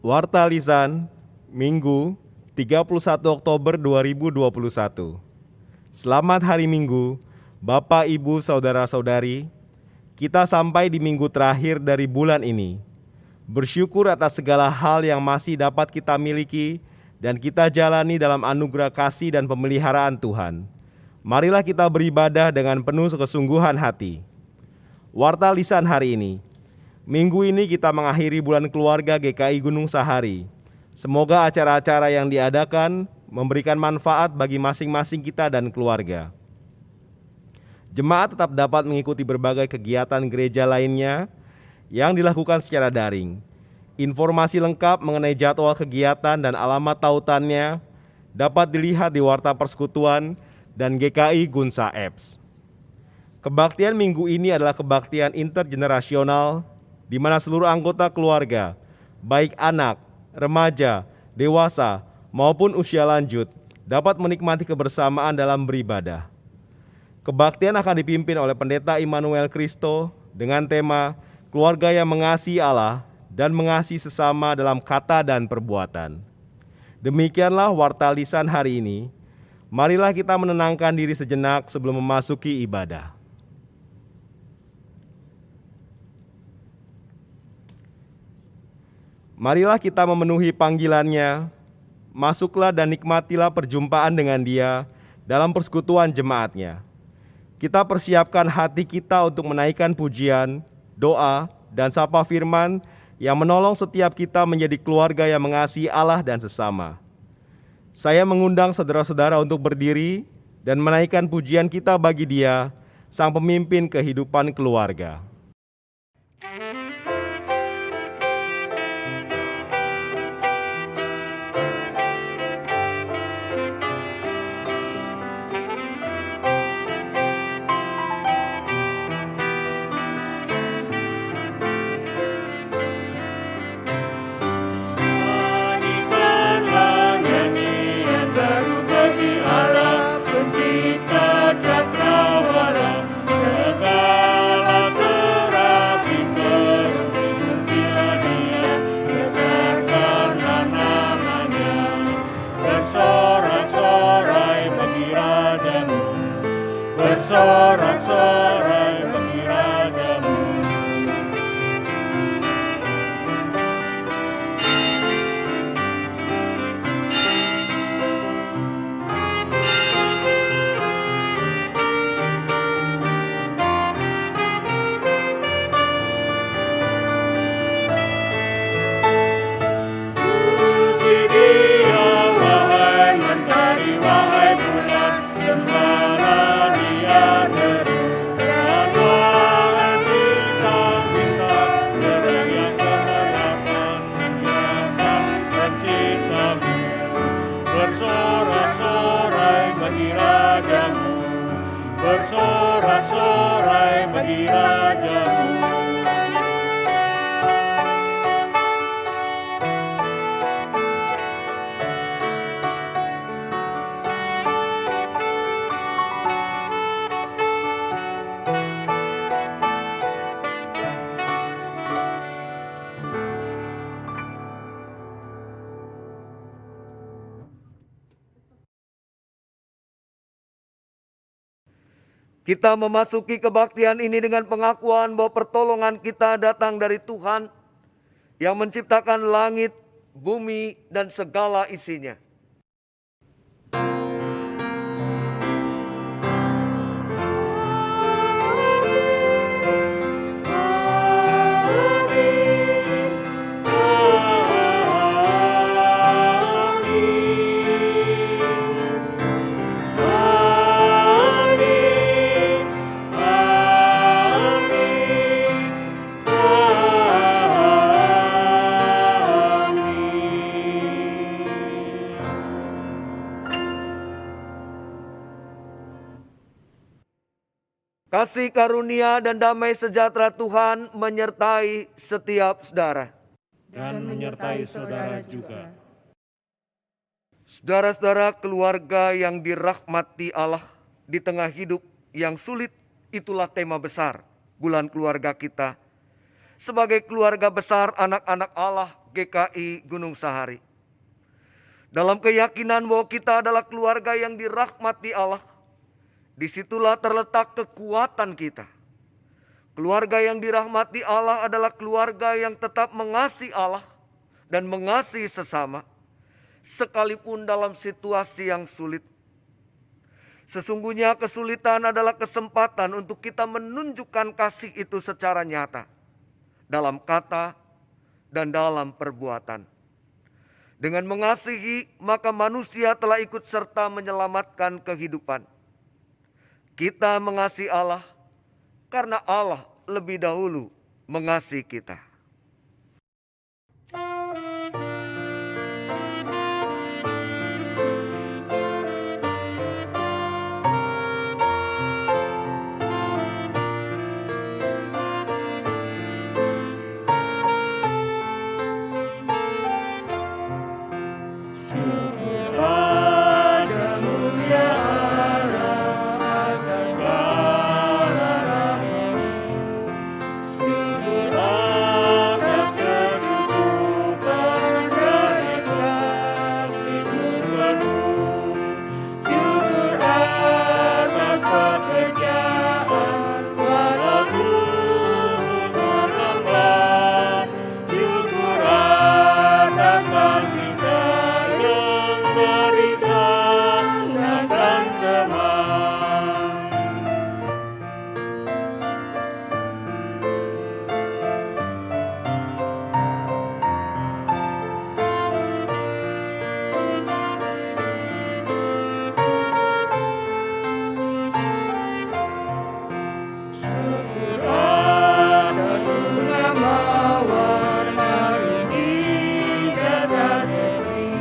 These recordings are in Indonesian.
Warta Lisan, Minggu, 31 Oktober 2021. Selamat hari Minggu, Bapak, Ibu, Saudara-saudari. Kita sampai di minggu terakhir dari bulan ini. Bersyukur atas segala hal yang masih dapat kita miliki dan kita jalani dalam anugerah kasih dan pemeliharaan Tuhan. Marilah kita beribadah dengan penuh kesungguhan hati. Warta Lisan hari ini. Minggu ini kita mengakhiri bulan keluarga GKI Gunung Sahari. Semoga acara-acara yang diadakan memberikan manfaat bagi masing-masing kita dan keluarga. Jemaat tetap dapat mengikuti berbagai kegiatan gereja lainnya yang dilakukan secara daring. Informasi lengkap mengenai jadwal kegiatan dan alamat tautannya dapat dilihat di Warta Persekutuan dan GKI Gunsa Apps. Kebaktian minggu ini adalah kebaktian intergenerasional di mana seluruh anggota keluarga, baik anak, remaja, dewasa, maupun usia lanjut, dapat menikmati kebersamaan dalam beribadah. Kebaktian akan dipimpin oleh Pendeta Immanuel Kristo dengan tema Keluarga yang Mengasihi Allah dan Mengasihi Sesama dalam Kata dan Perbuatan. Demikianlah Warta Lisan hari ini. Marilah kita menenangkan diri sejenak sebelum memasuki ibadah. Marilah kita memenuhi panggilannya, masuklah dan nikmatilah perjumpaan dengan Dia dalam persekutuan jemaatnya. Kita persiapkan hati kita untuk menaikkan pujian, doa, dan sapa firman yang menolong setiap kita menjadi keluarga yang mengasihi Allah dan sesama. Saya mengundang saudara-saudara untuk berdiri dan menaikkan pujian kita bagi Dia, Sang Pemimpin kehidupan keluarga. Bersorak-sorai bagi Raja-Mu. Puji Dia, wahai mentari, wahai bulan, sembahlah Dia terus. Dan wahai bintang-bintang, derang yang keharapan menyertai Pencipta-Mu. Bersorak-sorai bagi Raja-Mu, bersorak-sorai bagi Raja-Mu. Kita memasuki kebaktian ini dengan pengakuan bahwa pertolongan kita datang dari Tuhan yang menciptakan langit, bumi, dan segala isinya. Kasih karunia dan damai sejahtera Tuhan menyertai setiap saudara. Dan menyertai saudara juga. Saudara-saudara keluarga yang dirahmati Allah di tengah hidup yang sulit, itulah tema besar bulan keluarga kita. Sebagai keluarga besar anak-anak Allah, GKI Gunung Sahari. Dalam keyakinan bahwa kita adalah keluarga yang dirahmati Allah, disitulah terletak kekuatan kita. Keluarga yang dirahmati Allah adalah keluarga yang tetap mengasihi Allah dan mengasihi sesama, sekalipun dalam situasi yang sulit. Sesungguhnya kesulitan adalah kesempatan untuk kita menunjukkan kasih itu secara nyata, dalam kata dan dalam perbuatan. Dengan mengasihi, maka manusia telah ikut serta menyelamatkan kehidupan. Kita mengasihi Allah karena Allah lebih dahulu mengasihi kita. Padamu ya Allah atas segala rahmat-Mu. Syukur atas kecukupan dari kasih-Mu penuh. Syukur atas pekerjaan walau terlambat. Syukur atas kasih sayang barisan dan teman. Syukur atas bunga mawar hari indah dan negeri.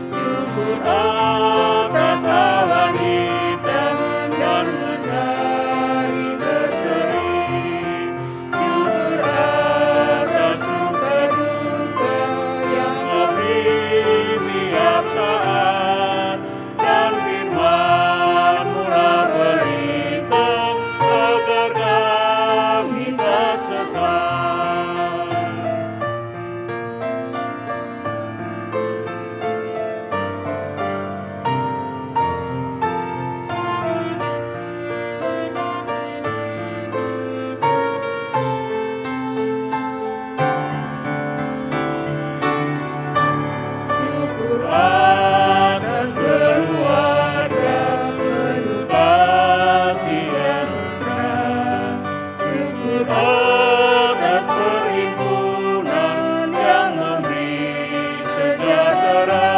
Syukur atas awan hitam dan mentari berseri. Syukur atas suka duka yang Kau beri tiap saat. Dan firman-Mu lah berita agar kami tak sesat. Syukur atas keluarga penuh kasih yang mesra. Syukur atas perhimpunan yang memberi sejahtera.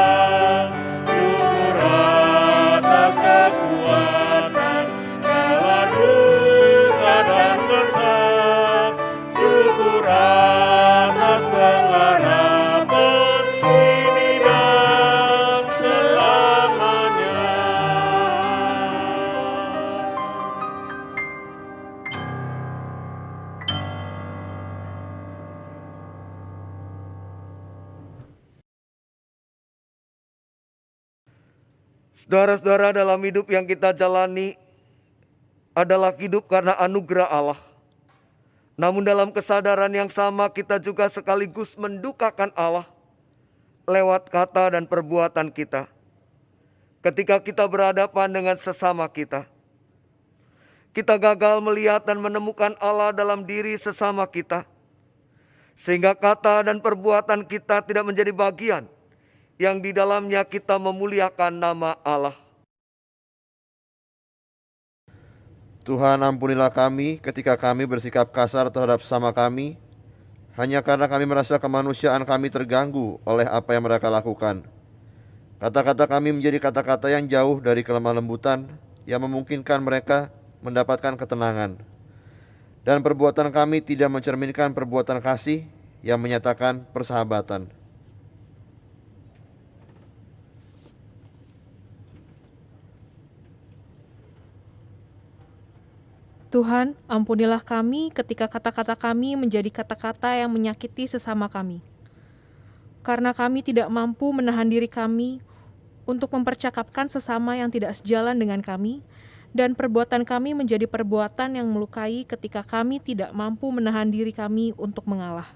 Syukur atas kekuatan kala duka dan gersang. Syukur atas pengharapan ini dan selamanya. Saudara-saudara, dalam hidup yang kita jalani adalah hidup karena anugerah Allah. Namun dalam kesadaran yang sama kita juga sekaligus mendukakan Allah lewat kata dan perbuatan kita. Ketika kita berhadapan dengan sesama kita, kita gagal melihat dan menemukan Allah dalam diri sesama kita, sehingga kata dan perbuatan kita tidak menjadi bagian yang di dalamnya kita memuliakan nama Allah. Tuhan, ampunilah kami ketika kami bersikap kasar terhadap sesama kami, hanya karena kami merasa kemanusiaan kami terganggu oleh apa yang mereka lakukan. Kata-kata kami menjadi kata-kata yang jauh dari kelemah lembutan yang memungkinkan mereka mendapatkan ketenangan. Dan perbuatan kami tidak mencerminkan perbuatan kasih yang menyatakan persahabatan. Tuhan, ampunilah kami ketika kata-kata kami menjadi kata-kata yang menyakiti sesama kami. Karena kami tidak mampu menahan diri kami untuk mempercakapkan sesama yang tidak sejalan dengan kami, dan perbuatan kami menjadi perbuatan yang melukai ketika kami tidak mampu menahan diri kami untuk mengalah.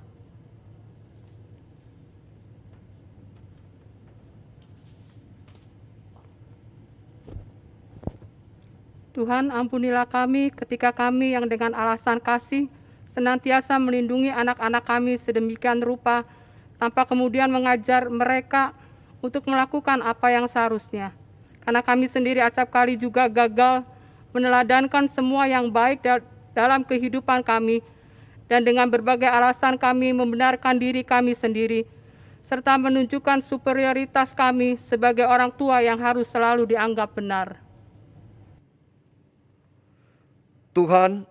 Tuhan, ampunilah kami ketika kami yang dengan alasan kasih senantiasa melindungi anak-anak kami sedemikian rupa, tanpa kemudian mengajar mereka untuk melakukan apa yang seharusnya. Karena kami sendiri acap kali juga gagal meneladankan semua yang baik dalam kehidupan kami, dan dengan berbagai alasan kami membenarkan diri kami sendiri, serta menunjukkan superioritas kami sebagai orang tua yang harus selalu dianggap benar. Tuhan,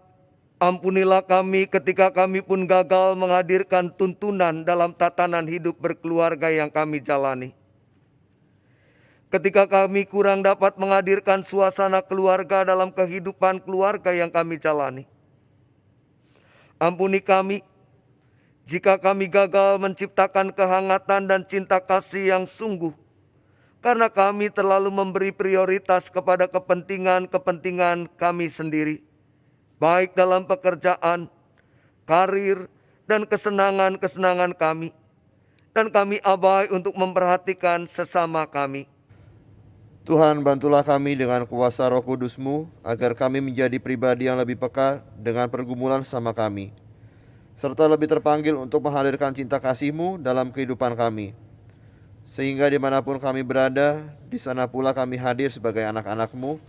ampunilah kami ketika kami pun gagal menghadirkan tuntunan dalam tatanan hidup berkeluarga yang kami jalani. Ketika kami kurang dapat menghadirkan suasana keluarga dalam kehidupan keluarga yang kami jalani. Ampuni kami jika kami gagal menciptakan kehangatan dan cinta kasih yang sungguh, karena kami terlalu memberi prioritas kepada kepentingan-kepentingan kami sendiri, baik dalam pekerjaan, karir, dan kesenangan-kesenangan kami, dan kami abai untuk memperhatikan sesama kami. Tuhan, bantulah kami dengan kuasa Roh Kudus-Mu, agar kami menjadi pribadi yang lebih peka dengan pergumulan sama kami, serta lebih terpanggil untuk menghadirkan cinta kasih-Mu dalam kehidupan kami. Sehingga dimanapun kami berada, di sana pula kami hadir sebagai anak-anak-Mu,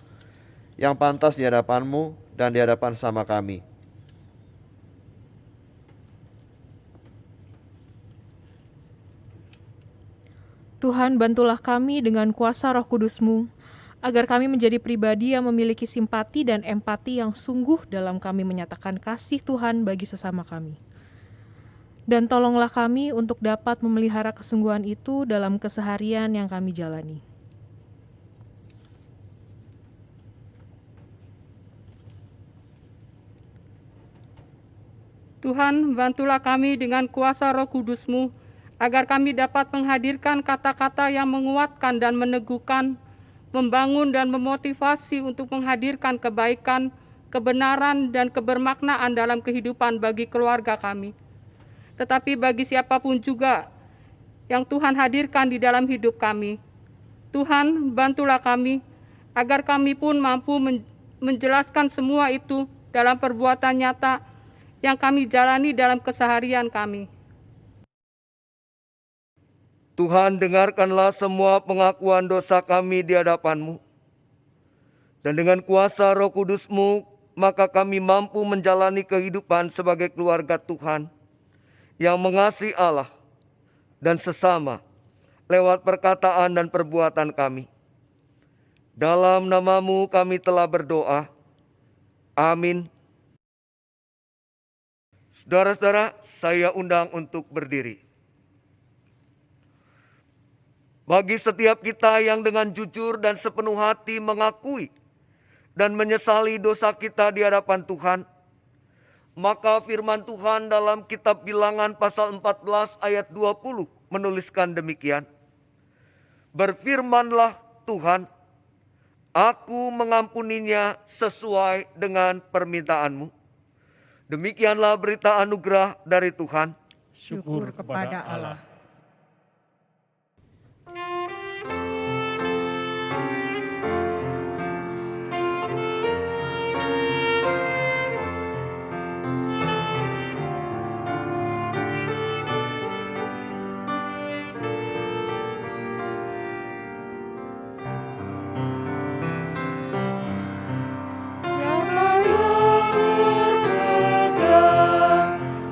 yang pantas di hadapan-Mu dan di hadapan sama kami. Tuhan, bantulah kami dengan kuasa Roh Kudus-Mu, agar kami menjadi pribadi yang memiliki simpati dan empati yang sungguh dalam kami menyatakan kasih Tuhan bagi sesama kami. Dan tolonglah kami untuk dapat memelihara kesungguhan itu dalam keseharian yang kami jalani. Tuhan, bantulah kami dengan kuasa Roh Kudus-Mu, agar kami dapat menghadirkan kata-kata yang menguatkan dan meneguhkan, membangun dan memotivasi untuk menghadirkan kebaikan, kebenaran, dan kebermaknaan dalam kehidupan bagi keluarga kami. Tetapi bagi siapapun juga yang Tuhan hadirkan di dalam hidup kami, Tuhan, bantulah kami, agar kami pun mampu menjelaskan semua itu dalam perbuatan nyata yang kami jalani dalam keseharian kami. Tuhan, dengarkanlah semua pengakuan dosa kami di hadapan-Mu. Dan dengan kuasa Roh Kudus-Mu, maka kami mampu menjalani kehidupan sebagai keluarga Tuhan yang mengasihi Allah dan sesama lewat perkataan dan perbuatan kami. Dalam nama-Mu kami telah berdoa. Amin. Saudara-saudara, saya undang untuk berdiri. Bagi setiap kita yang dengan jujur dan sepenuh hati mengakui dan menyesali dosa kita di hadapan Tuhan, maka firman Tuhan dalam kitab Bilangan pasal 14 ayat 20 menuliskan demikian. Berfirmanlah Tuhan, aku mengampuninya sesuai dengan permintaan-Mu. Demikianlah berita anugerah dari Tuhan. Syukur kepada Allah.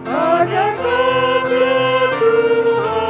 Pada sabda Tuhan.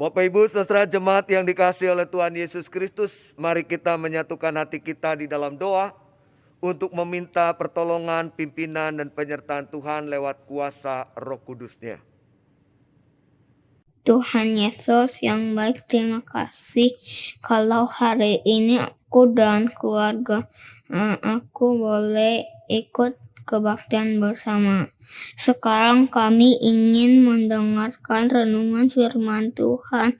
Bapak Ibu saudara jemaat yang dikasihi oleh Tuhan Yesus Kristus, mari kita menyatukan hati kita di dalam doa untuk meminta pertolongan, pimpinan dan penyertaan Tuhan lewat kuasa Roh Kudus-Nya. Tuhan Yesus yang baik, terima kasih kalau hari ini aku dan keluarga aku boleh ikut kebaktian bersama. Sekarang kami ingin mendengarkan renungan firman Tuhan.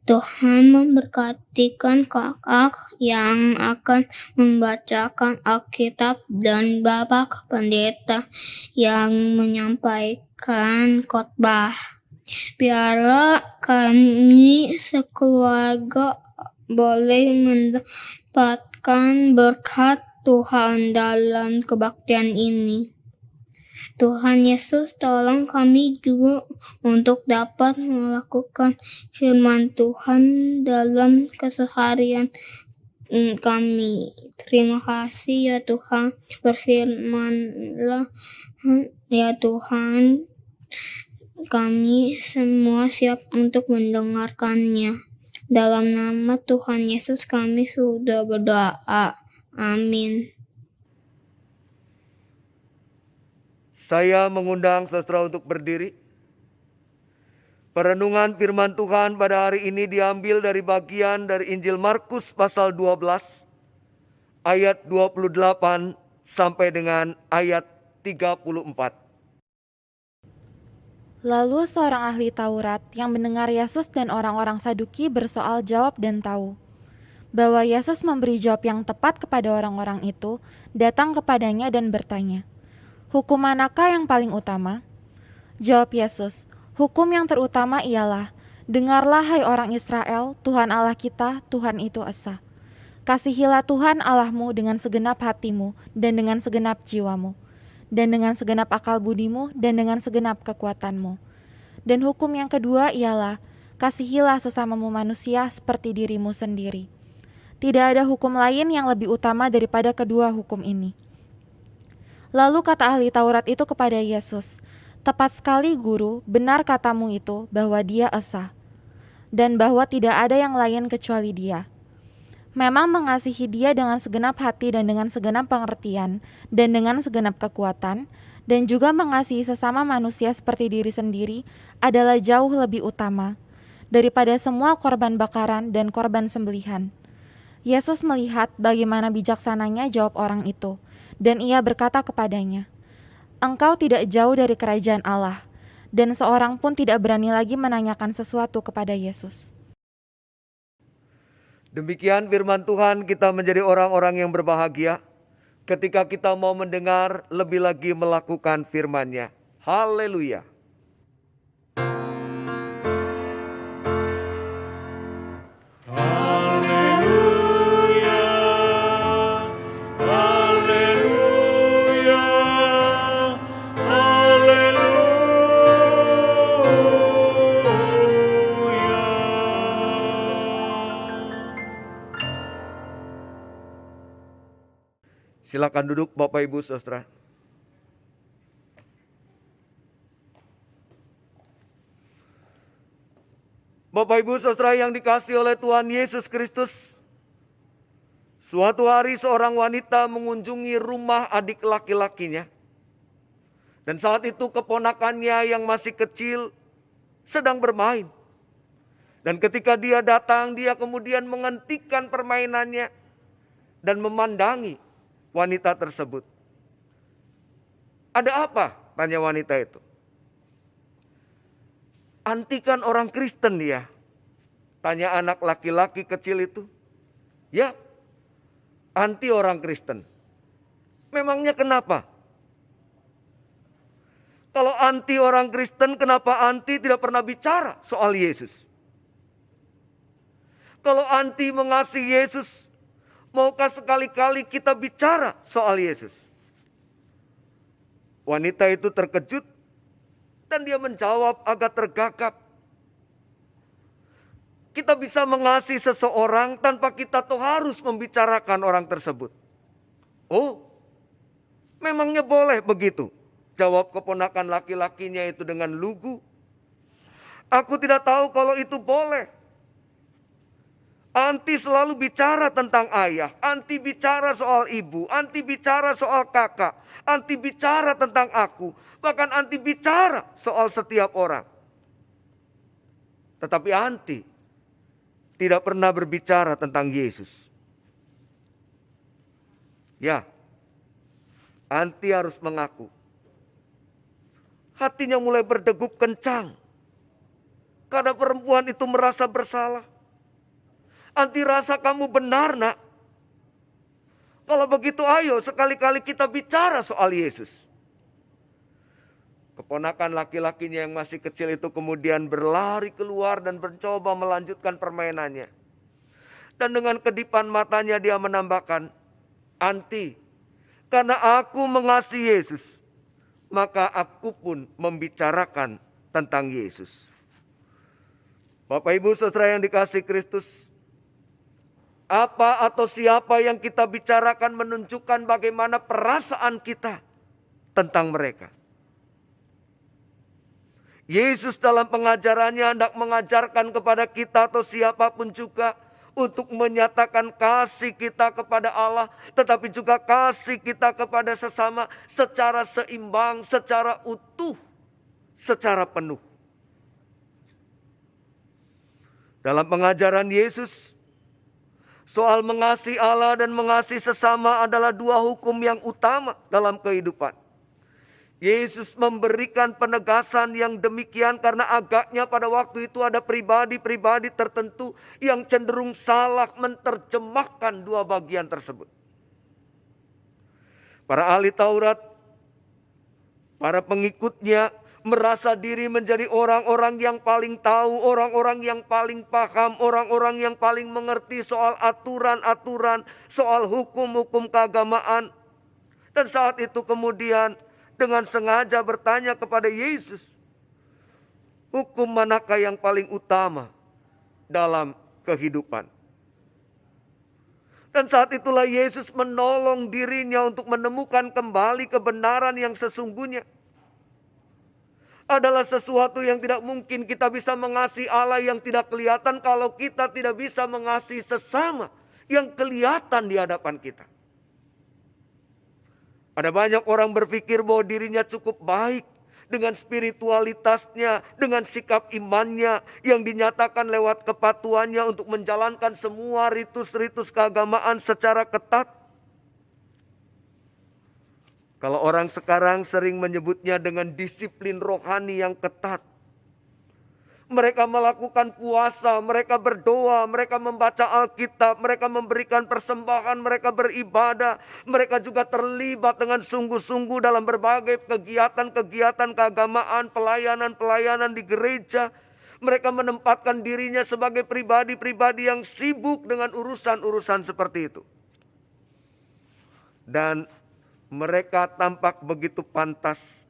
Tuhan memberkatikan kakak yang akan membacakan Alkitab dan Bapak Pendeta yang menyampaikan khotbah. Biarlah kami sekeluarga boleh mendapatkan berkat Tuhan dalam kebaktian ini. Tuhan Yesus, tolong kami juga untuk dapat melakukan firman Tuhan dalam keseharian kami. Terima kasih ya Tuhan, berfirmanlah ya Tuhan. Kami semua siap untuk mendengarkannya. Dalam nama Tuhan Yesus kami sudah berdoa. Amin. Saya mengundang saudara untuk berdiri. Perenungan firman Tuhan pada hari ini diambil dari bagian dari Injil Markus pasal 12 ayat 28 sampai dengan ayat 34. Lalu seorang ahli Taurat yang mendengar Yesus dan orang-orang Saduki bersoal jawab dan tahu bahwa Yesus memberi jawab yang tepat kepada orang-orang itu, datang kepadanya dan bertanya, "Hukum manakah yang paling utama?" Jawab Yesus, "Hukum yang terutama ialah, dengarlah hai orang Israel, Tuhan Allah kita, Tuhan itu esa. Kasihilah Tuhan Allahmu dengan segenap hatimu dan dengan segenap jiwamu, dan dengan segenap akal budimu, dan dengan segenap kekuatanmu. Dan hukum yang kedua ialah, kasihilah sesamamu manusia seperti dirimu sendiri. Tidak ada hukum lain yang lebih utama daripada kedua hukum ini." Lalu kata ahli Taurat itu kepada Yesus, "Tepat sekali Guru, benar katamu itu bahwa Dia esa, dan bahwa tidak ada yang lain kecuali Dia. Memang mengasihi Dia dengan segenap hati dan dengan segenap pengertian dan dengan segenap kekuatan, dan juga mengasihi sesama manusia seperti diri sendiri adalah jauh lebih utama daripada semua korban bakaran dan korban sembelihan." Yesus melihat bagaimana bijaksananya jawab orang itu, dan ia berkata kepadanya, "Engkau tidak jauh dari kerajaan Allah." Dan seorang pun tidak berani lagi menanyakan sesuatu kepada Yesus. Demikian firman Tuhan, kita menjadi orang-orang yang berbahagia ketika kita mau mendengar lebih lagi melakukan firman-Nya. Haleluya. Silakan duduk Bapak Ibu Saudara. Bapak Ibu Saudara yang dikasihi oleh Tuhan Yesus Kristus. Suatu hari seorang wanita mengunjungi rumah adik laki-lakinya. Dan saat itu keponakannya yang masih kecil sedang bermain. Dan ketika dia datang, dia kemudian menghentikan permainannya dan memandangi wanita tersebut. "Ada apa?" tanya wanita itu. "Anti kan orang Kristen dia?" tanya anak laki-laki kecil itu. "Ya, anti orang Kristen." "Memangnya kenapa?" "Kalau anti orang Kristen, kenapa anti tidak pernah bicara soal Yesus? Kalau anti mengasihi Yesus, maukah sekali-kali kita bicara soal Yesus?" Wanita itu terkejut dan dia menjawab agak tergagap. Kita bisa mengasihi seseorang tanpa kita tuh harus membicarakan orang tersebut. "Oh, memangnya boleh begitu?" jawab keponakan laki-lakinya itu dengan lugu. Aku tidak tahu kalau itu boleh. Anti selalu bicara tentang ayah, anti bicara soal ibu, anti bicara soal kakak, anti bicara tentang aku, bahkan anti bicara soal setiap orang. Tetapi anti tidak pernah berbicara tentang Yesus. Ya, anti harus mengaku. Hatinya mulai berdegup kencang karena perempuan itu merasa bersalah. Anti rasa kamu benar, nak. Kalau begitu ayo sekali-kali kita bicara soal Yesus. Keponakan laki-lakinya yang masih kecil itu kemudian berlari keluar dan mencoba melanjutkan permainannya. Dan dengan kedipan matanya dia menambahkan, anti, karena aku mengasihi Yesus, maka aku pun membicarakan tentang Yesus. Bapak Ibu Saudara yang dikasihi Kristus, apa atau siapa yang kita bicarakan menunjukkan bagaimana perasaan kita tentang mereka. Yesus dalam pengajarannya hendak mengajarkan kepada kita atau siapapun juga untuk menyatakan kasih kita kepada Allah, tetapi juga kasih kita kepada sesama secara seimbang, secara utuh, secara penuh. Dalam pengajaran Yesus, soal mengasihi Allah dan mengasihi sesama adalah dua hukum yang utama dalam kehidupan. Yesus memberikan penegasan yang demikian karena agaknya pada waktu itu ada pribadi-pribadi tertentu yang cenderung salah menerjemahkan dua bagian tersebut. Para ahli Taurat, para pengikutnya merasa diri menjadi orang-orang yang paling tahu, orang-orang yang paling paham, orang-orang yang paling mengerti soal aturan-aturan, soal hukum-hukum keagamaan. Dan saat itu kemudian dengan sengaja bertanya kepada Yesus, hukum manakah yang paling utama dalam kehidupan? Dan saat itulah Yesus menolong dirinya untuk menemukan kembali kebenaran yang sesungguhnya. Adalah sesuatu yang tidak mungkin kita bisa mengasihi Allah yang tidak kelihatan kalau kita tidak bisa mengasihi sesama yang kelihatan di hadapan kita. Ada banyak orang berpikir bahwa dirinya cukup baik dengan spiritualitasnya, dengan sikap imannya yang dinyatakan lewat kepatuhannya untuk menjalankan semua ritus-ritus keagamaan secara ketat. Kalau orang sekarang sering menyebutnya dengan disiplin rohani yang ketat. Mereka melakukan puasa, mereka berdoa, mereka membaca Alkitab, mereka memberikan persembahan, mereka beribadah. Mereka juga terlibat dengan sungguh-sungguh dalam berbagai kegiatan-kegiatan keagamaan, pelayanan-pelayanan di gereja. Mereka menempatkan dirinya sebagai pribadi-pribadi yang sibuk dengan urusan-urusan seperti itu. Dan mereka tampak begitu pantas,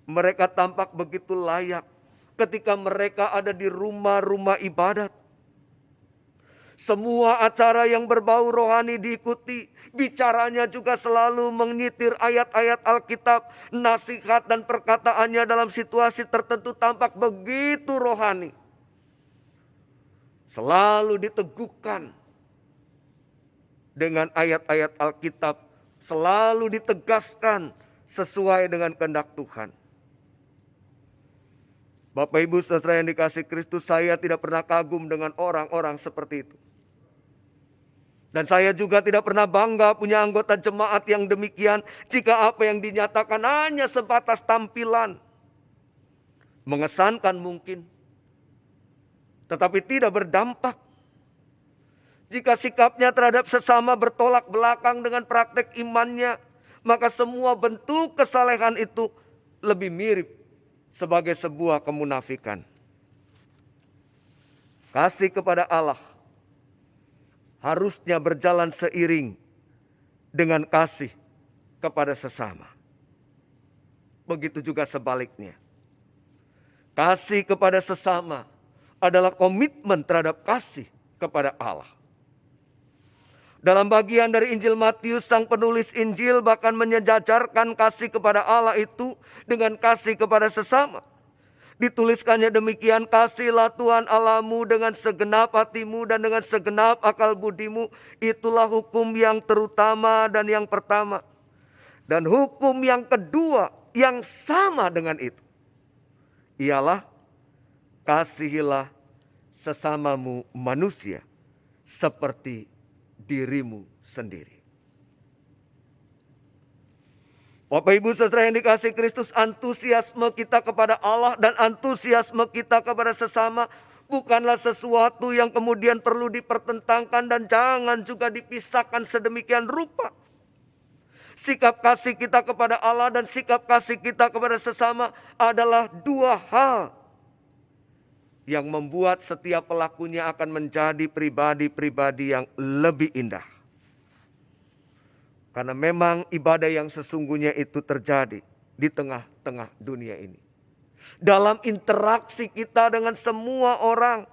mereka tampak begitu layak ketika mereka ada di rumah-rumah ibadat. Semua acara yang berbau rohani diikuti, bicaranya juga selalu menyitir ayat-ayat Alkitab, nasihat dan perkataannya dalam situasi tertentu tampak begitu rohani. Selalu diteguhkan dengan ayat-ayat Alkitab, selalu ditegaskan sesuai dengan kehendak Tuhan. Bapak Ibu Saudara yang dikasihi Kristus, saya tidak pernah kagum dengan orang-orang seperti itu. Dan saya juga tidak pernah bangga punya anggota jemaat yang demikian jika apa yang dinyatakan hanya sebatas tampilan. Mengesankan mungkin, tetapi tidak berdampak. Jika sikapnya terhadap sesama bertolak belakang dengan praktek imannya, maka semua bentuk kesalehan itu lebih mirip sebagai sebuah kemunafikan. Kasih kepada Allah harusnya berjalan seiring dengan kasih kepada sesama. Begitu juga sebaliknya. Kasih kepada sesama adalah komitmen terhadap kasih kepada Allah. Dalam bagian dari Injil Matius, sang penulis Injil bahkan menyejajarkan kasih kepada Allah itu dengan kasih kepada sesama. Dituliskannya demikian, kasihlah Tuhan Allahmu dengan segenap hatimu dan dengan segenap akal budimu. Itulah hukum yang terutama dan yang pertama. Dan hukum yang kedua yang sama dengan itu ialah kasihilah sesamamu manusia seperti dirimu sendiri. Bapak Ibu Saudara yang dikasihi Kristus, antusiasme kita kepada Allah dan antusiasme kita kepada sesama bukanlah sesuatu yang kemudian perlu dipertentangkan dan jangan juga dipisahkan sedemikian rupa. Sikap kasih kita kepada Allah dan sikap kasih kita kepada sesama adalah dua hal yang membuat setiap pelakunya akan menjadi pribadi-pribadi yang lebih indah. Karena memang ibadah yang sesungguhnya itu terjadi di tengah-tengah dunia ini. Dalam interaksi kita dengan semua orang.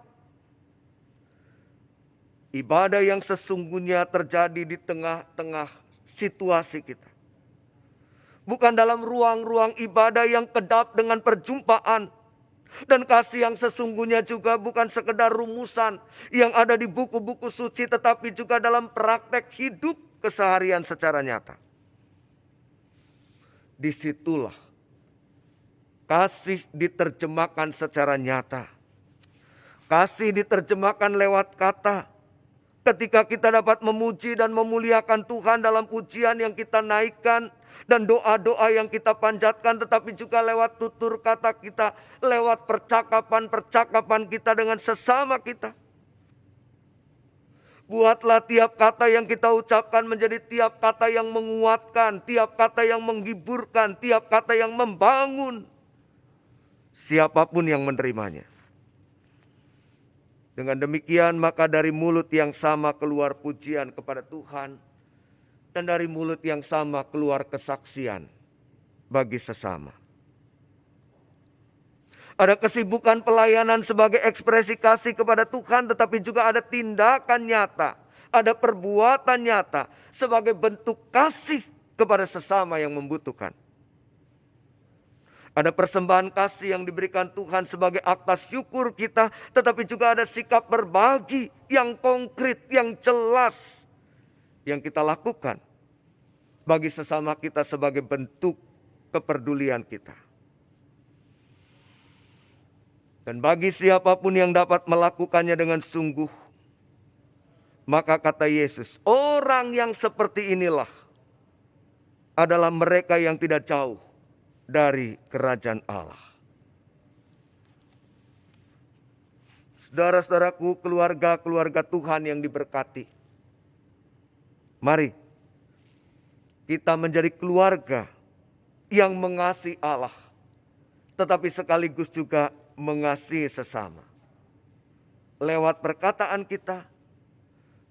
Ibadah yang sesungguhnya terjadi di tengah-tengah situasi kita. Bukan dalam ruang-ruang ibadah yang kedap dengan perjumpaan. Dan kasih yang sesungguhnya juga bukan sekedar rumusan yang ada di buku-buku suci, tetapi juga dalam praktek hidup keseharian secara nyata. Disitulah kasih diterjemahkan secara nyata. Kasih diterjemahkan lewat kata. Ketika kita dapat memuji dan memuliakan Tuhan dalam pujian yang kita naikkan dan doa-doa yang kita panjatkan, tetapi juga lewat tutur kata kita, lewat percakapan-percakapan kita dengan sesama kita. Buatlah tiap kata yang kita ucapkan menjadi tiap kata yang menguatkan, tiap kata yang menghiburkan, tiap kata yang membangun siapapun yang menerimanya. Dengan demikian maka dari mulut yang sama keluar pujian kepada Tuhan, dan dari mulut yang sama keluar kesaksian bagi sesama. Ada kesibukan pelayanan sebagai ekspresi kasih kepada Tuhan, tetapi juga ada tindakan nyata, ada perbuatan nyata sebagai bentuk kasih kepada sesama yang membutuhkan. Ada persembahan kasih yang diberikan Tuhan sebagai akta syukur kita, tetapi juga ada sikap berbagi yang konkret, yang jelas yang kita lakukan bagi sesama kita sebagai bentuk kepedulian kita. Dan bagi siapapun yang dapat melakukannya dengan sungguh, maka kata Yesus, orang yang seperti inilah adalah mereka yang tidak jauh dari kerajaan Allah. Saudara-saudaraku, keluarga-keluarga Tuhan yang diberkati, mari kita menjadi keluarga yang mengasihi Allah, tetapi sekaligus juga mengasihi sesama. Lewat perkataan kita,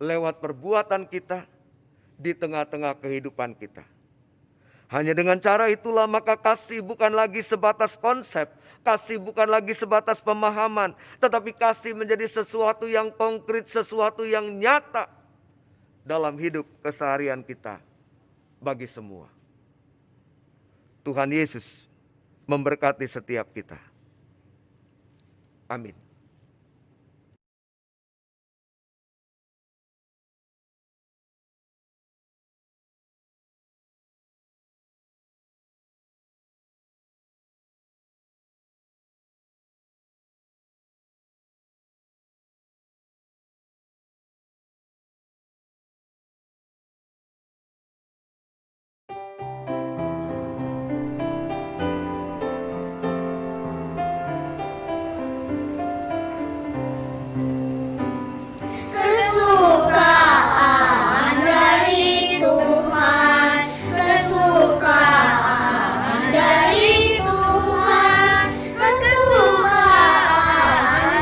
lewat perbuatan kita, di tengah-tengah kehidupan kita. Hanya dengan cara itulah maka kasih bukan lagi sebatas konsep, kasih bukan lagi sebatas pemahaman, tetapi kasih menjadi sesuatu yang konkret, sesuatu yang nyata dalam hidup keseharian kita bagi semua. Tuhan Yesus memberkati setiap kita. Amin. Kesukaan dari Tuhan, kesukaan dari Tuhan, kesukaan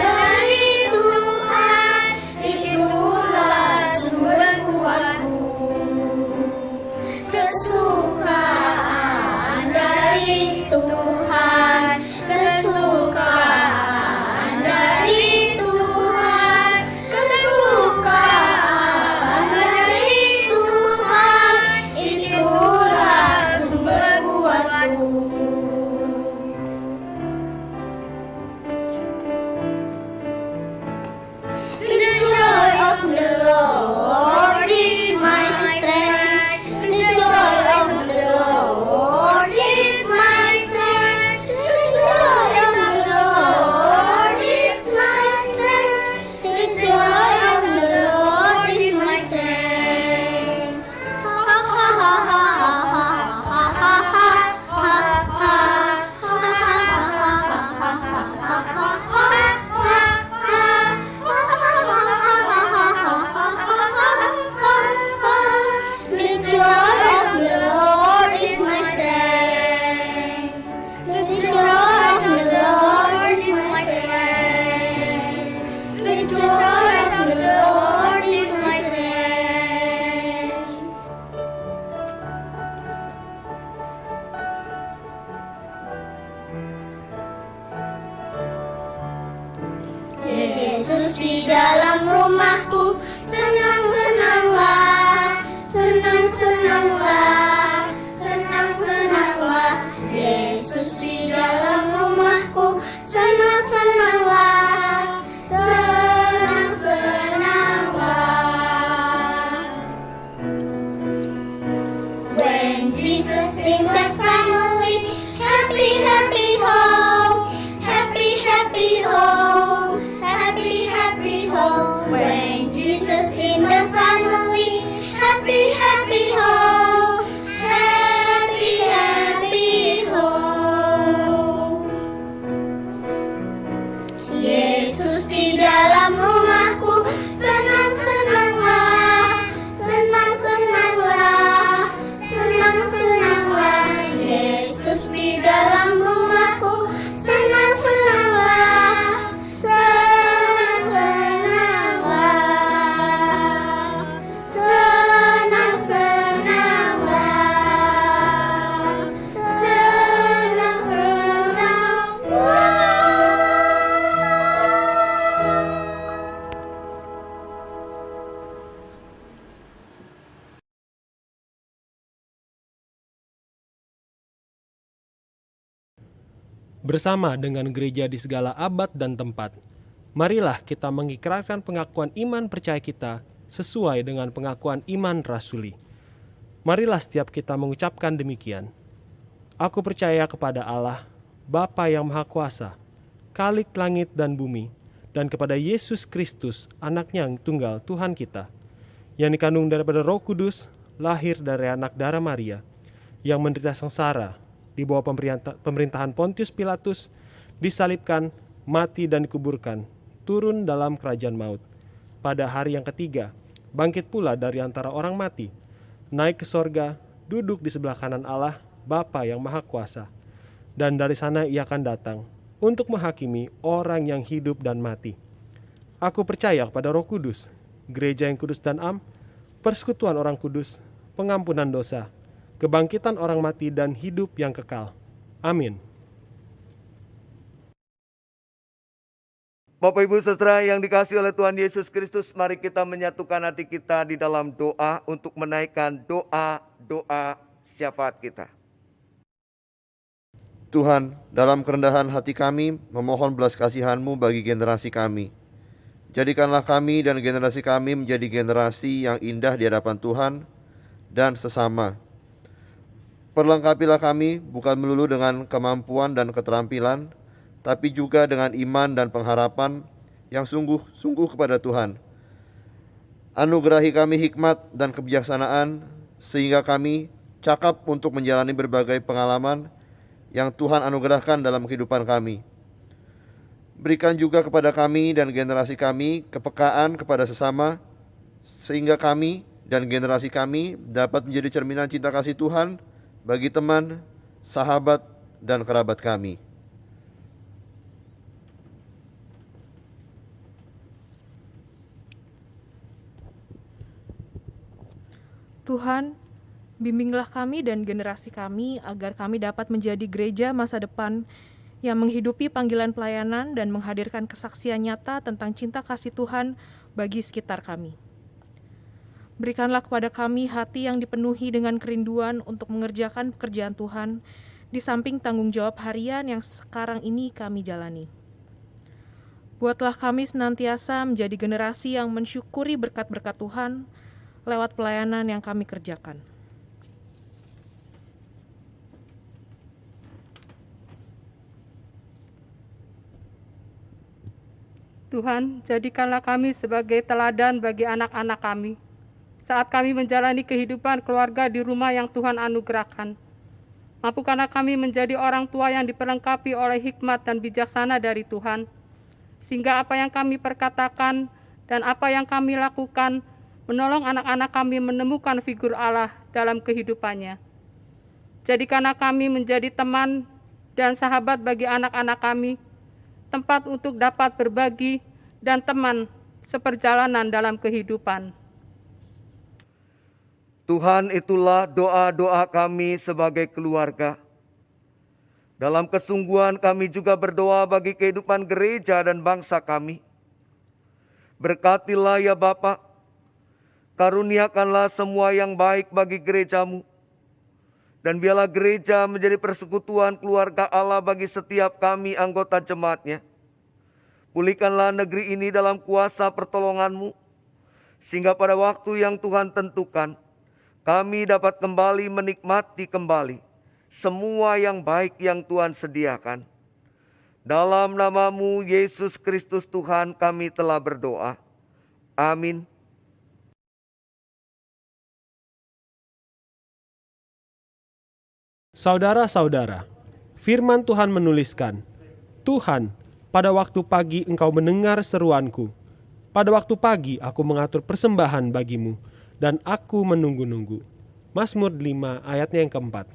dari Tuhan, itulah sumber kuatku. Kesukaan dari Tuhan, kesukaan dari Tuhan, kesukaan dari Tuhan, itulah sumber kuatku. Yesus di dalam rumahku. Senang-senanglah, senang-senanglah, senang-senanglah. Yesus di dalam rumahku. Senang-senanglah, senang-senanglah. When Jesus in the family, happy, happy home, happy, happy home, happy, happy home. When Jesus in the family, happy, happy home, happy, happy home. Yesus di dalam rumahku. Senang-senanglah, senang-senanglah, senang-senanglah. Yesus di dalam rumahku. Senang-senanglah, senang-senanglah, senang-senanglah, senang-senanglah. Bersama dengan gereja di segala abad dan tempat, marilah kita mengikrarkan pengakuan iman percaya kita sesuai dengan pengakuan iman rasuli. Marilah setiap kita mengucapkan demikian. Aku percaya kepada Allah, Bapa yang Maha Kuasa, Khalik langit dan bumi, dan kepada Yesus Kristus, Anaknya yang tunggal Tuhan kita, yang dikandung daripada Roh Kudus, lahir dari anak darah Maria, yang menderita sengsara di bawah pemerintahan Pontius Pilatus, disalibkan, mati dan dikuburkan, turun dalam kerajaan maut. Pada hari yang ketiga, bangkit pula dari antara orang mati, naik ke sorga, duduk di sebelah kanan Allah, Bapa yang Maha Kuasa. Dan dari sana ia akan datang untuk menghakimi orang yang hidup dan mati. Aku percaya kepada Roh Kudus, gereja yang kudus dan am, persekutuan orang kudus, pengampunan dosa, kebangkitan orang mati dan hidup yang kekal. Amin. Bapak Ibu Saudara yang dikasihi oleh Tuhan Yesus Kristus, mari kita menyatukan hati kita di dalam doa untuk menaikkan doa syafaat kita. Tuhan, dalam kerendahan hati kami memohon belas kasihan-Mu bagi generasi kami. Jadikanlah kami dan generasi kami menjadi generasi yang indah di hadapan Tuhan dan sesama. Perlengkapilah kami bukan melulu dengan kemampuan dan keterampilan, tapi juga dengan iman dan pengharapan yang sungguh-sungguh kepada Tuhan. Anugerahi kami hikmat dan kebijaksanaan, sehingga kami cakap untuk menjalani berbagai pengalaman yang Tuhan anugerahkan dalam kehidupan kami. Berikan juga kepada kami dan generasi kami kepekaan kepada sesama, sehingga kami dan generasi kami dapat menjadi cerminan cinta kasih Tuhan bagi teman, sahabat, dan kerabat kami. Tuhan, bimbinglah kami dan generasi kami agar kami dapat menjadi gereja masa depan yang menghidupi panggilan pelayanan dan menghadirkan kesaksian nyata tentang cinta kasih Tuhan bagi sekitar kami. Berikanlah kepada kami hati yang dipenuhi dengan kerinduan untuk mengerjakan pekerjaan Tuhan di samping tanggung jawab harian yang sekarang ini kami jalani. Buatlah kami senantiasa menjadi generasi yang mensyukuri berkat-berkat Tuhan lewat pelayanan yang kami kerjakan. Tuhan, jadikanlah kami sebagai teladan bagi anak-anak kami saat kami menjalani kehidupan keluarga di rumah yang Tuhan anugerahkan. Mampukanlah kami menjadi orang tua yang diperlengkapi oleh hikmat dan bijaksana dari Tuhan, sehingga apa yang kami perkatakan dan apa yang kami lakukan menolong anak-anak kami menemukan figur Allah dalam kehidupannya. Jadikanlah kami menjadi teman dan sahabat bagi anak-anak kami, tempat untuk dapat berbagi dan teman seperjalanan dalam kehidupan. Tuhan, itulah doa-doa kami sebagai keluarga. Dalam kesungguhan kami juga berdoa bagi kehidupan gereja dan bangsa kami. Berkatilah ya Bapa, karuniakanlah semua yang baik bagi gerejamu, dan biarlah gereja menjadi persekutuan keluarga Allah bagi setiap kami anggota jemaatnya. Pulihkanlah negeri ini dalam kuasa pertolongan-Mu, sehingga pada waktu yang Tuhan tentukan, kami dapat kembali menikmati kembali semua yang baik yang Tuhan sediakan. Dalam nama-Mu, Yesus Kristus Tuhan, kami telah berdoa. Amin. Saudara-saudara, firman Tuhan menuliskan, Tuhan, pada waktu pagi Engkau mendengar seruanku. Pada waktu pagi aku mengatur persembahan bagimu, dan aku menunggu-nunggu. Mazmur 5 ayatnya yang keempat.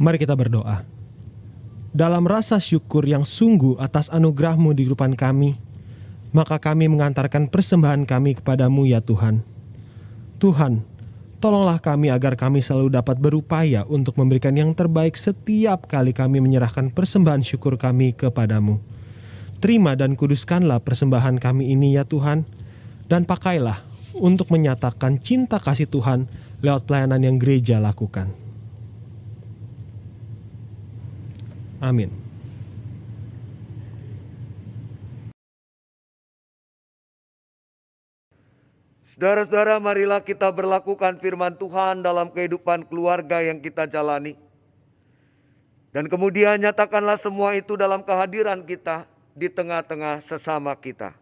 Mari kita berdoa. Dalam rasa syukur yang sungguh atas anugerah-Mu di kehidupan kami, maka kami mengantarkan persembahan kami kepadamu ya Tuhan. Tuhan, tolonglah kami agar kami selalu dapat berupaya untuk memberikan yang terbaik setiap kali kami menyerahkan persembahan syukur kami kepadamu. Terima dan kuduskanlah persembahan kami ini ya Tuhan, dan pakailah untuk menyatakan cinta kasih Tuhan lewat pelayanan yang gereja lakukan. Amin. Saudara-saudara, marilah kita berlakukan firman Tuhan dalam kehidupan keluarga yang kita jalani. Dan kemudian nyatakanlah semua itu dalam kehadiran kita di tengah-tengah sesama kita.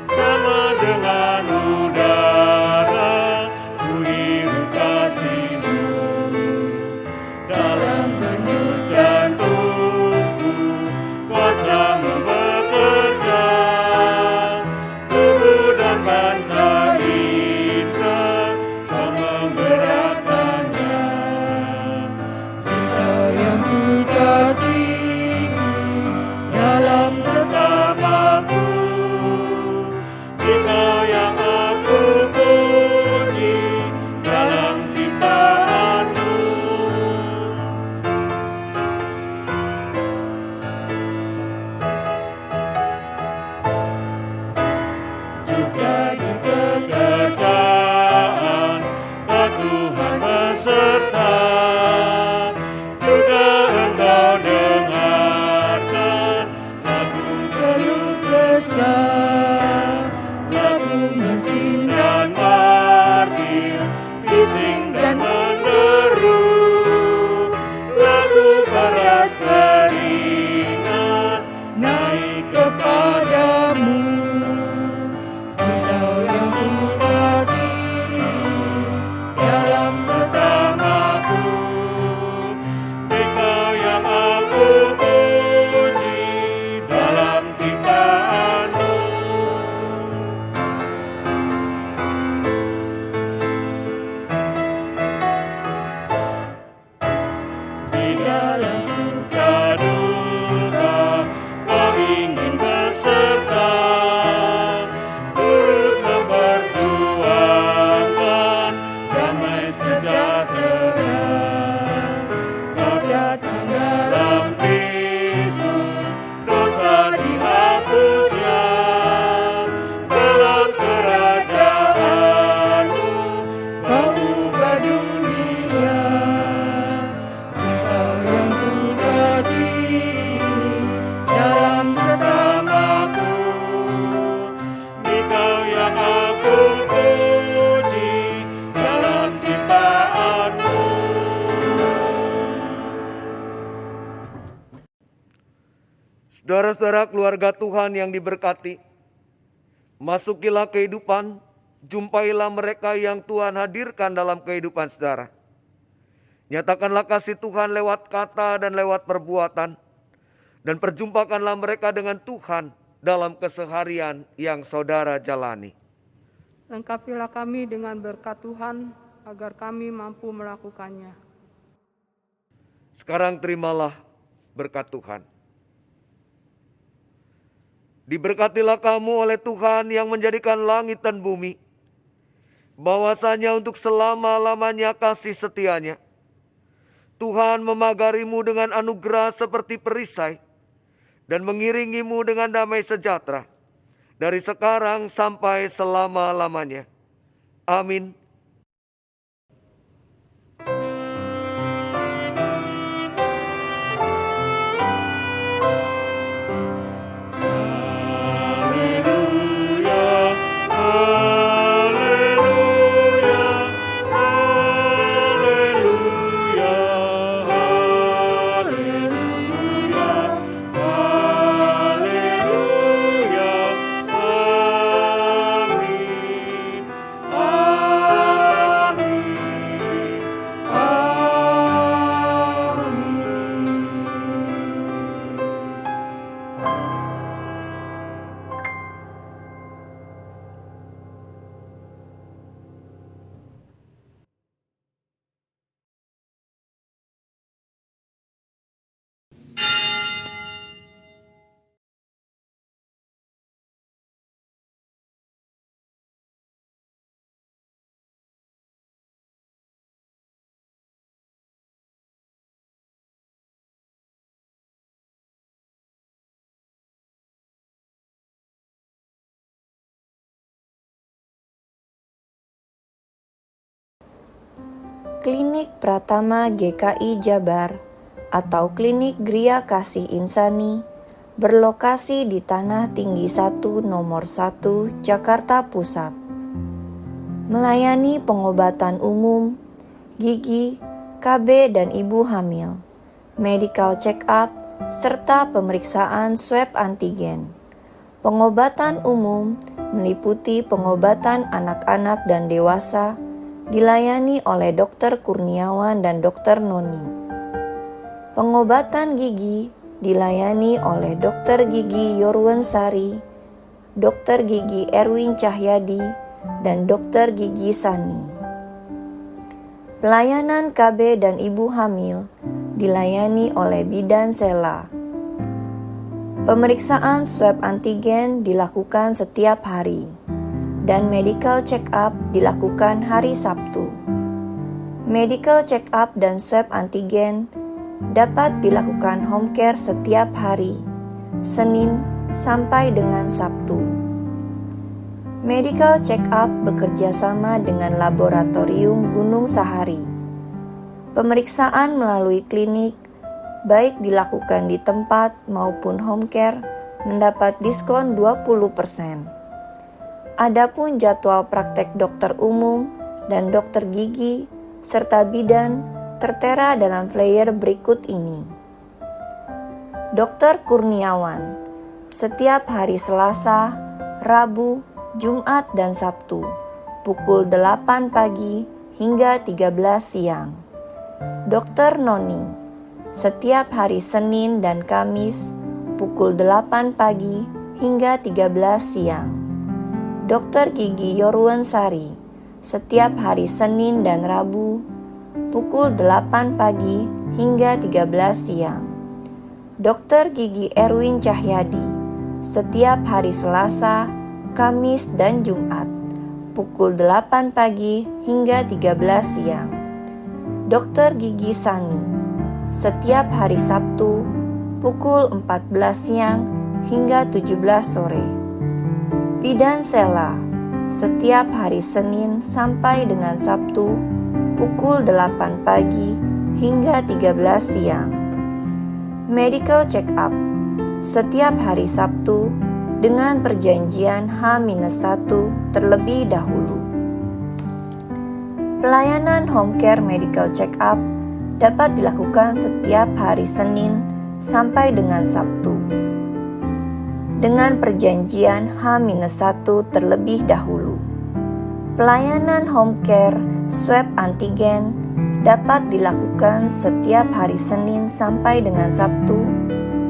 Sama dengan udara Saudara-saudara keluarga Tuhan yang diberkati, masukilah kehidupan, jumpailah mereka yang Tuhan hadirkan dalam kehidupan saudara. Nyatakanlah kasih Tuhan lewat kata dan lewat perbuatan, dan perjumpakanlah mereka dengan Tuhan dalam keseharian yang saudara jalani. Lengkapilah kami dengan berkat Tuhan, agar kami mampu melakukannya. Sekarang terimalah berkat Tuhan. Diberkatilah kamu oleh Tuhan yang menjadikan langit dan bumi, bahwasanya untuk selama-lamanya kasih setianya. Tuhan memagarimu dengan anugerah seperti perisai, dan mengiringimu dengan damai sejahtera, dari sekarang sampai selama-lamanya. Amin. Klinik Pratama GKI Jabar atau Klinik Gria Kasih Insani berlokasi di Tanah Tinggi 1 Nomor 1 Jakarta Pusat. Melayani pengobatan umum, gigi, KB dan ibu hamil, medical check up, serta pemeriksaan swab antigen. Pengobatan umum meliputi pengobatan anak-anak dan dewasa, dilayani oleh Dr. Kurniawan dan Dr. Noni. Pengobatan gigi dilayani oleh Dr. Gigi Yorwensari, Dr. Gigi Erwin Cahyadi, dan Dr. Gigi Sani. Pelayanan KB dan ibu hamil dilayani oleh Bidan Sela. Pemeriksaan swab antigen dilakukan setiap hari, dan medical check up dilakukan hari Sabtu. Medical check up dan swab antigen dapat dilakukan home care setiap hari, Senin sampai dengan Sabtu. Medical check up bekerja sama dengan Laboratorium Gunung Sahari. Pemeriksaan melalui klinik, baik dilakukan di tempat maupun home care, mendapat diskon 20%. Adapun jadwal praktek dokter umum dan dokter gigi serta bidan tertera dalam flyer berikut ini. Dr. Kurniawan, setiap hari Selasa, Rabu, Jumat, dan Sabtu, pukul 8 pagi hingga 13 siang. Dr. Noni, setiap hari Senin dan Kamis, pukul 8 pagi hingga 13 siang. Dr. Gigi Yorwensari, setiap hari Senin dan Rabu, pukul 8 pagi hingga 13 siang. Dr. Gigi Erwin Cahyadi, setiap hari Selasa, Kamis, dan Jumat, pukul 8 pagi hingga 13 siang. Dr. Gigi Sani, setiap hari Sabtu, pukul 14 siang hingga 17 sore. Bidan Sela, setiap hari Senin sampai dengan Sabtu, pukul 8 pagi hingga 13 siang. Medical check up, setiap hari Sabtu dengan perjanjian H-1 terlebih dahulu. Pelayanan home care medical check up dapat dilakukan setiap hari Senin sampai dengan Sabtu. dengan perjanjian H-1 terlebih dahulu. Pelayanan home care swab antigen dapat dilakukan setiap hari Senin sampai dengan Sabtu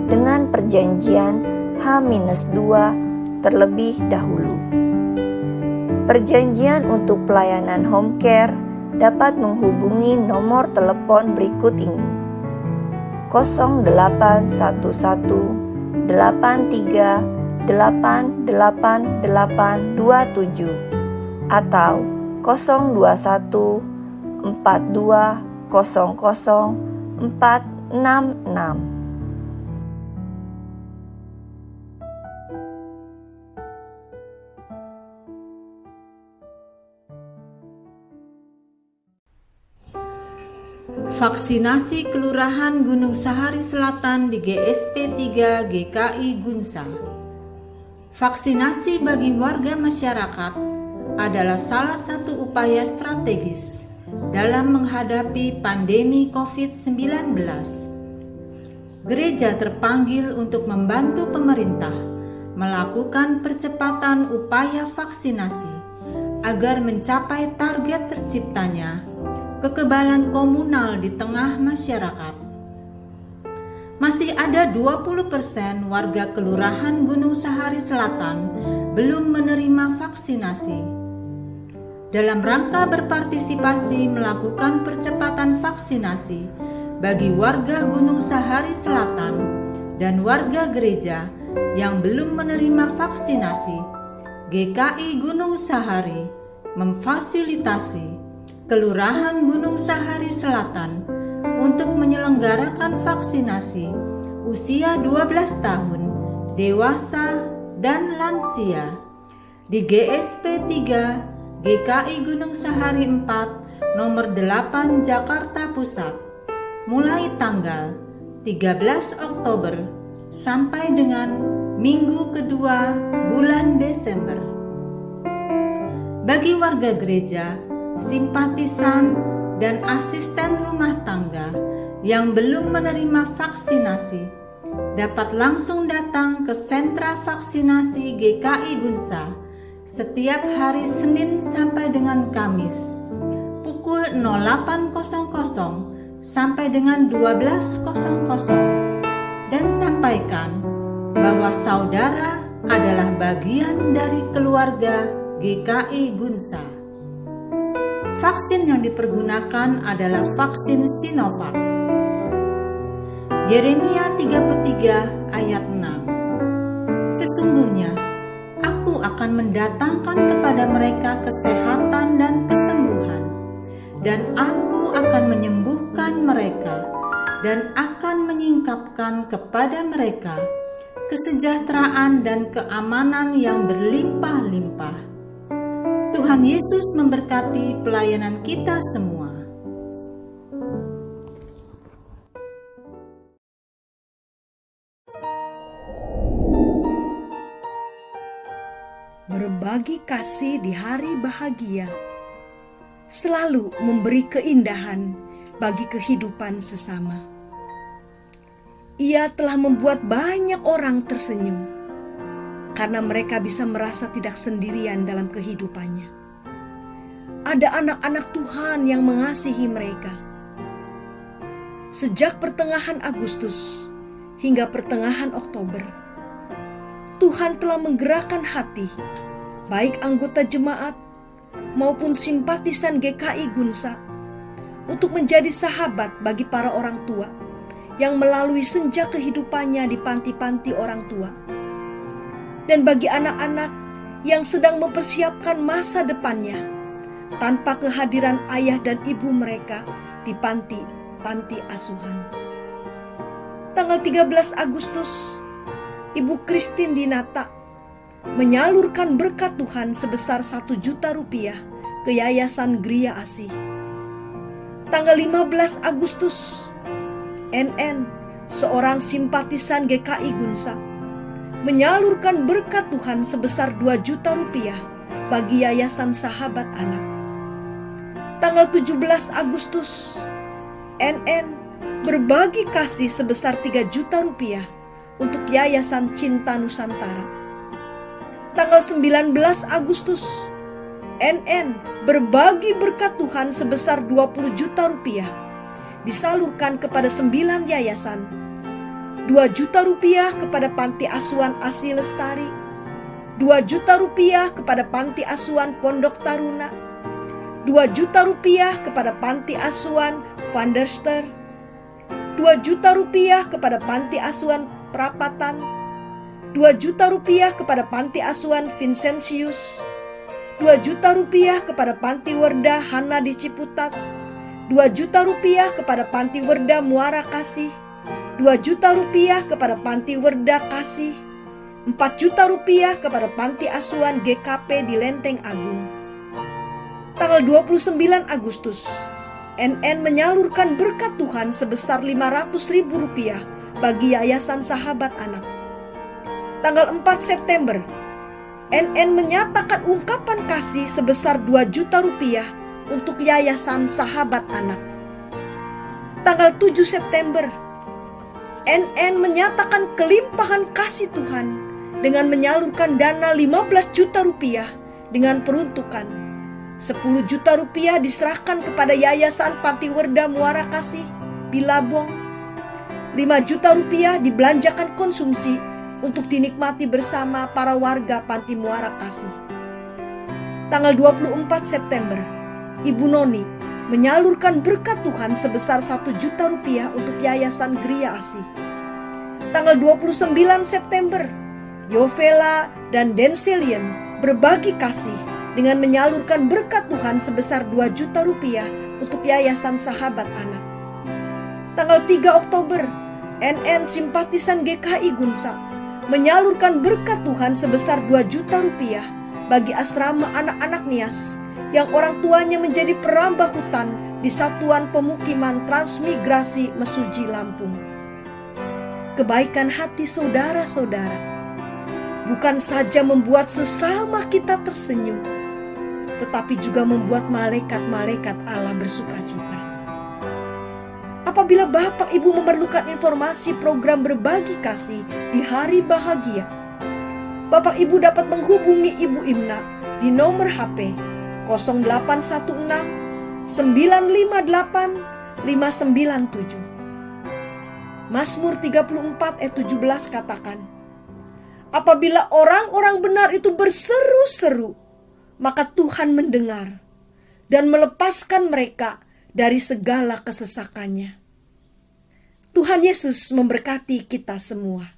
dengan perjanjian H-2 terlebih dahulu. Perjanjian untuk pelayanan home care dapat menghubungi nomor telepon berikut ini: 0811 83 88827 atau 021 42 00 466. Vaksinasi Kelurahan Gunung Sahari Selatan di GSP 3 GKI Gunsa. Vaksinasi bagi warga masyarakat adalah salah satu upaya strategis dalam menghadapi pandemi COVID-19. Gereja terpanggil untuk membantu pemerintah melakukan percepatan upaya vaksinasi agar mencapai target terciptanya kekebalan komunal di tengah masyarakat. Masih ada 20% warga Kelurahan Gunung Sahari Selatan belum menerima vaksinasi. Dalam rangka berpartisipasi melakukan percepatan vaksinasi bagi warga Gunung Sahari Selatan dan warga gereja yang belum menerima vaksinasi, GKI Gunung Sahari memfasilitasi Kelurahan Gunung Sahari Selatan untuk menyelenggarakan vaksinasi usia 12 tahun, dewasa, dan lansia di GSP 3 GKI Gunung Sahari 4 nomor 8 Jakarta Pusat mulai tanggal 13 Oktober sampai dengan minggu kedua bulan Desember. Bagi warga gereja, simpatisan, dan asisten rumah tangga yang belum menerima vaksinasi dapat langsung datang ke sentra vaksinasi GKI Gunsa setiap hari Senin sampai dengan Kamis pukul 08.00 sampai dengan 12.00 dan sampaikan bahwa saudara adalah bagian dari keluarga GKI Gunsa. Vaksin yang dipergunakan adalah vaksin Sinovac. Yeremia 33 ayat 6. Sesungguhnya aku akan mendatangkan kepada mereka kesehatan dan kesembuhan, dan aku akan menyembuhkan mereka dan akan menyingkapkan kepada mereka kesejahteraan dan keamanan yang berlimpah-limpah. Tuhan Yesus memberkati pelayanan kita semua. Berbagi kasih di hari bahagia selalu memberi keindahan bagi kehidupan sesama. Ia telah membuat banyak orang tersenyum karena mereka bisa merasa tidak sendirian dalam kehidupannya. Ada anak-anak Tuhan yang mengasihi mereka. Sejak pertengahan Agustus hingga pertengahan Oktober, Tuhan telah menggerakkan hati baik anggota jemaat maupun simpatisan GKI Gunsa untuk menjadi sahabat bagi para orang tua yang melalui senja kehidupannya di panti-panti orang tua, dan bagi anak-anak yang sedang mempersiapkan masa depannya tanpa kehadiran ayah dan ibu mereka di panti asuhan. Tanggal 13 Agustus, Ibu Christine Dinata menyalurkan berkat Tuhan sebesar 1 juta rupiah ke Yayasan Gria Asih. Tanggal 15 Agustus, NN, seorang simpatisan GKI Gunsa, menyalurkan berkat Tuhan sebesar 2 juta rupiah bagi Yayasan Sahabat Anak. Tanggal 17 Agustus, NN berbagi kasih sebesar 3 juta rupiah untuk Yayasan Cinta Nusantara. Tanggal 19 Agustus, NN berbagi berkat Tuhan sebesar 20 juta rupiah disalurkan kepada 9 yayasan. 2 juta rupiah kepada Panti Asuhan Asi Lestari, 2 juta rupiah kepada Panti Asuhan Pondok Taruna, 2 juta rupiah kepada Panti Asuhan Van der Ster, 2 juta rupiah kepada Panti Asuhan Prapatan, 2 juta rupiah kepada Panti Asuhan Vincentius, 2 juta rupiah kepada Panti Werda Hana di Ciputat, 2 juta rupiah kepada Panti Werda Muara Kasih, 2 juta rupiah kepada Panti Werda Kasih, 4 juta rupiah kepada Panti Asuhan GKP di Lenteng Agung. Tanggal 29 Agustus, NN menyalurkan berkat Tuhan sebesar 500.000 rupiah bagi Yayasan Sahabat Anak. Tanggal 4 September, NN menyatakan ungkapan kasih sebesar 2 juta rupiah untuk Yayasan Sahabat Anak. Tanggal 7 September, NN menyatakan kelimpahan kasih Tuhan dengan menyalurkan dana 15 juta rupiah dengan peruntukan 10 juta rupiah diserahkan kepada Yayasan Panti Werda Muara Kasih, Bilabong. 5 juta rupiah dibelanjakan konsumsi untuk dinikmati bersama para warga Panti Muara Kasih. Tanggal 24 September, Ibu Noni menyalurkan berkat Tuhan sebesar 1 juta rupiah untuk Yayasan Gria Asih. Tanggal 29 September, Yovela dan Denselian berbagi kasih dengan menyalurkan berkat Tuhan sebesar 2 juta rupiah untuk Yayasan Sahabat Anak. Tanggal 3 Oktober, NN simpatisan GKI Gunsak menyalurkan berkat Tuhan sebesar 2 juta rupiah bagi asrama anak-anak Nias yang orang tuanya menjadi perambah hutan di Satuan Pemukiman Transmigrasi Mesuji, Lampung. Kebaikan hati saudara-saudara bukan saja membuat sesama kita tersenyum, tetapi juga membuat malaikat-malaikat Allah bersukacita. Apabila Bapak Ibu memerlukan informasi program berbagi kasih di hari bahagia, Bapak Ibu dapat menghubungi Ibu Imna di nomor HP 0816 958 597. Mazmur 34 ayat 17 katakan, apabila orang-orang benar itu berseru-seru, maka Tuhan mendengar dan melepaskan mereka dari segala kesesakannya. Tuhan Yesus memberkati kita semua.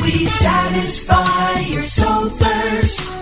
We satisfy your soul thirst